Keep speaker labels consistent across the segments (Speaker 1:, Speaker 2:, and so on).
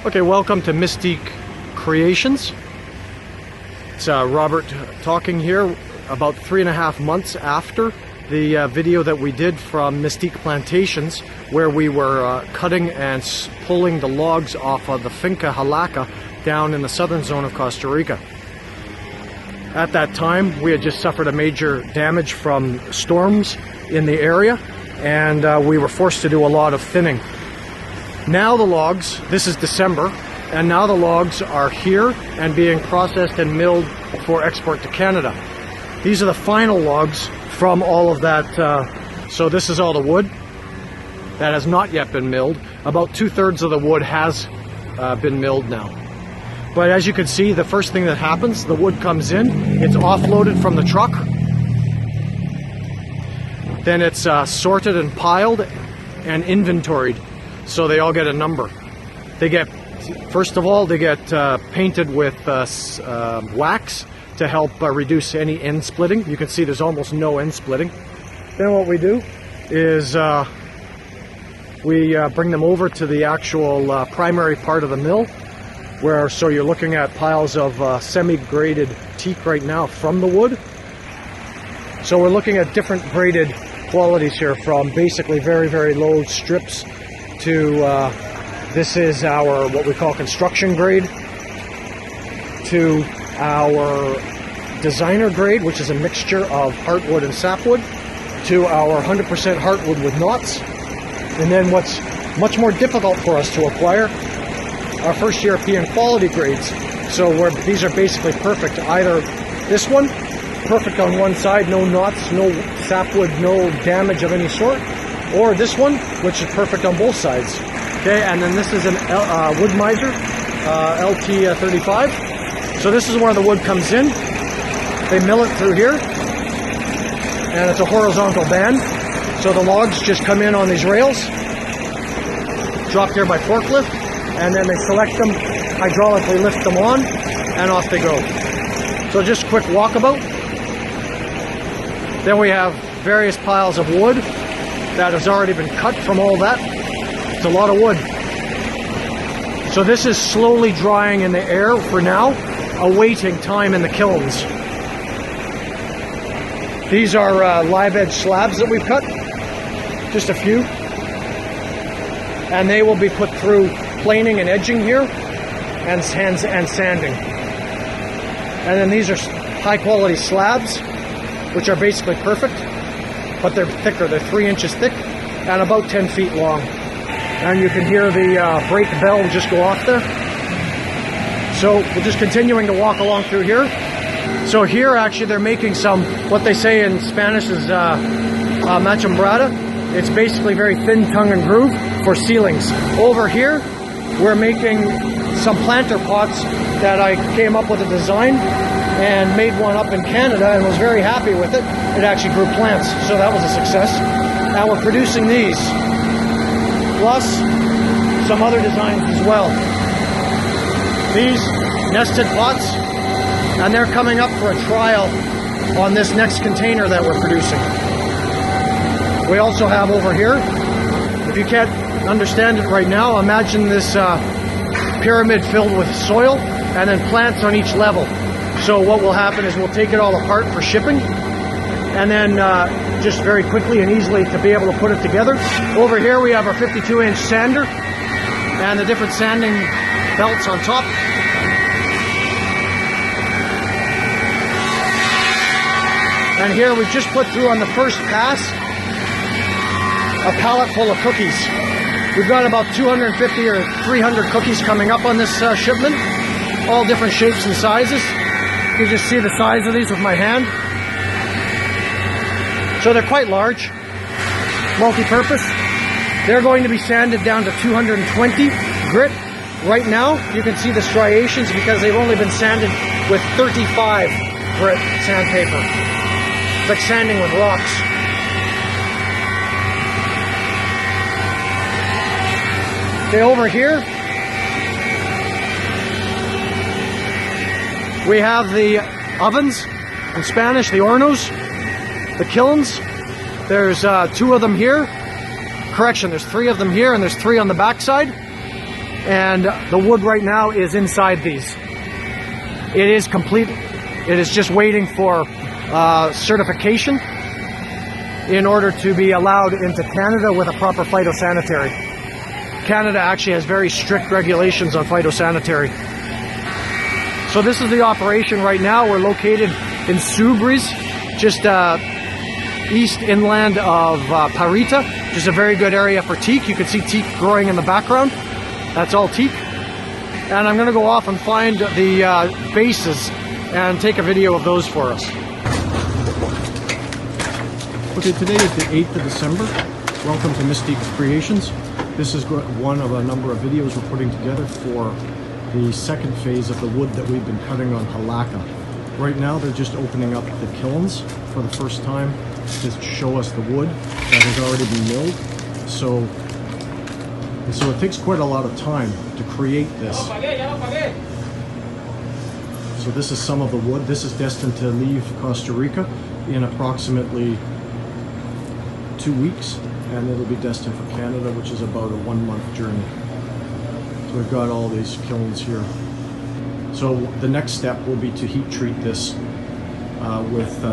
Speaker 1: Okay, welcome to MysTEAK Creations. It's Robert talking here about 3.5 months after the video that we did from MysTEAK Plantations, where we were cutting and pulling the logs off of the Finca Halaca down in the southern zone of Costa Rica. At that time, we had just suffered a major damage from storms in the area, and we were forced to do a lot of thinning. Now the logs, this is December, and now the logs are here and being processed and milled for export to Canada. These are the final logs from all of that. So this is all the wood that has not yet been milled. About 2/3 of the wood has been milled now. But as you can see, the first thing that happens, the wood comes in, it's offloaded from the truck, then it's sorted and piled and inventoried. So they all get a number. They get, first of all, they get painted with wax to help reduce any end splitting. You can see there's almost no end splitting. Then what we do is we bring them over to the actual primary part of the mill, where, so you're looking at piles of semi-graded teak right now from the wood. So we're looking at different graded qualities here, from basically very, very low strips to this is our what we call construction grade, to our designer grade, which is a mixture of heartwood and sapwood, to our 100% heartwood with knots, and then what's much more difficult for us to acquire, our first European quality grades. So these are basically perfect. Either this one, perfect on one side, no knots, no sapwood, no damage of any sort, or this one, which is perfect on both sides. Okay, and then this is an wood miser, LT35. So this is where the wood comes in. They mill it through here, and it's a horizontal band. So the logs just come in on these rails, dropped here by forklift, and then they select them, hydraulically lift them on, and off they go. So just a quick walkabout. Then we have various piles of wood that has already been cut from all that. It's a lot of wood. So this is slowly drying in the air for now, awaiting time in the kilns. These are live edge slabs that we've cut, just a few. And they will be put through planing and edging here, and sanding. And then these are high quality slabs, which are basically perfect, but they're thicker. They're 3 inches thick and about 10 feet long. And you can hear the brake bell just go off there. So we're just continuing to walk along through here. So here actually they're making some, what they say in Spanish is machambrada. It's basically very thin tongue and groove for ceilings. Over here we're making some planter pots that I came up with a design and made one up in Canada and was very happy with it. It actually grew plants, so that was a success. And we're producing these, plus some other designs as well. These nested pots, and they're coming up for a trial on this next container that we're producing. We also have over here, if you can't understand it right now, imagine this pyramid filled with soil and then plants on each level. So what will happen is we'll take it all apart for shipping, and then just very quickly and easily to be able to put it together. Over here we have our 52-inch sander and the different sanding belts on top. And here we just put through on the first pass a pallet full of cookies. We've got about 250 or 300 cookies coming up on this shipment, all different shapes and sizes. You just see the size of these with my hand. So they're quite large, multi-purpose. They're going to be sanded down to 220 grit. Right now, you can see the striations because they've only been sanded with 35 grit sandpaper. It's like sanding with rocks. Okay, over here, we have the ovens, in Spanish, the hornos, the kilns. There's 2 of them here. Correction, there's 3 of them here, and there's 3 on the back side. and the wood right now is inside these. It is complete. It is just waiting for certification in order to be allowed into Canada with a proper phytosanitary. Canada actually has very strict regulations on phytosanitary. So this is the operation right now. We're located in Soubries, just east inland of Parita, which is a very good area for teak. You can see teak growing in the background. That's all teak. And I'm going to go off and find the bases and take a video of those for us. Okay, today is the 8th of December. Welcome to MysTEAK Creations. This is one of a number of videos we're putting together for the second phase of the wood that we've been cutting on Halaka. Right now they're just opening up the kilns for the first time to show us the wood that has already been milled. So it takes quite a lot of time to create this. So this is some of the wood. This is destined to leave Costa Rica in approximately 2 weeks, and it'll be destined for Canada, which is about a 1-month journey. So we've got all these kilns here. So the next step will be to heat treat this with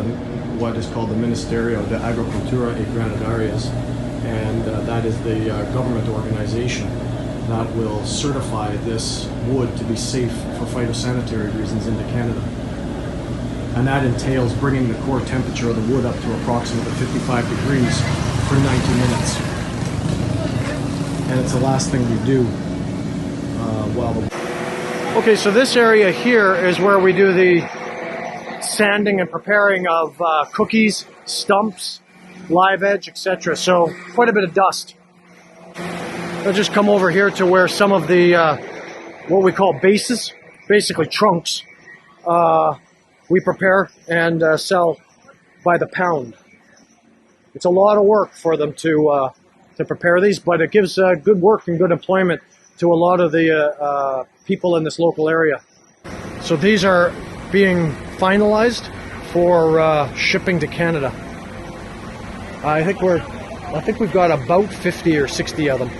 Speaker 1: what is called the Ministerio de Agricultura y Granaderias, and that is the government organization that will certify this wood to be safe for phytosanitary reasons into Canada. And that entails bringing the core temperature of the wood up to approximately 55 degrees for 90 minutes. And it's the last thing we do while the... Okay, so this area here is where we do the sanding and preparing of cookies, stumps, live edge, etc. So quite a bit of dust. I'll just come over here to where some of the what we call bases, basically trunks, we prepare and sell by the pound. It's a lot of work for them to prepare these, but it gives good work and good employment to a lot of the people in this local area. So these are being finalized for shipping to Canada. I think we've got about 50 or 60 of them.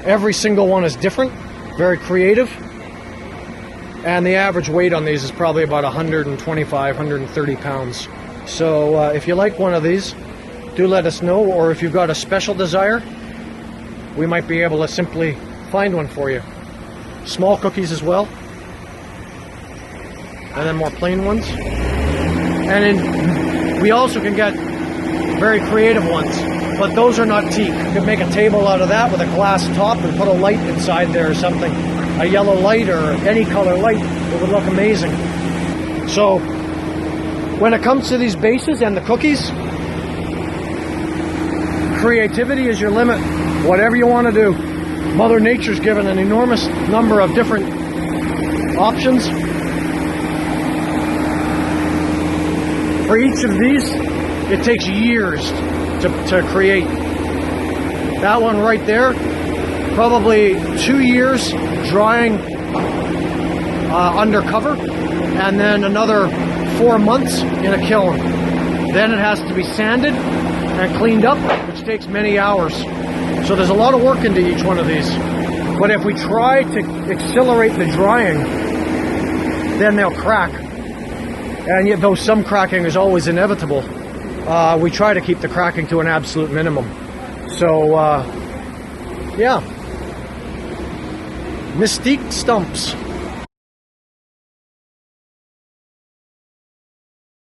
Speaker 1: Every single one is different, very creative, and the average weight on these is probably about 125, 130 pounds. So if you like one of these, do let us know, or if you've got a special desire, we might be able to simply find one for you. Small cookies as well, and then more plain ones. And then we also can get very creative ones, but those are not teak. You could make a table out of that with a glass top and put a light inside there or something. A yellow light or any color light. It would look amazing. So when it comes to these bases and the cookies, creativity is your limit. Whatever you want to do. Mother Nature's given an enormous number of different options. For each of these, it takes years to create. That one right there, probably 2 years drying under cover, and then another 4 months in a kiln. Then it has to be sanded and cleaned up, which takes many hours. So there's a lot of work into each one of these. But if we try to accelerate the drying, then they'll crack. And yet, though some cracking is always inevitable, we try to keep the cracking to an absolute minimum. So, yeah. MysTEAK stumps.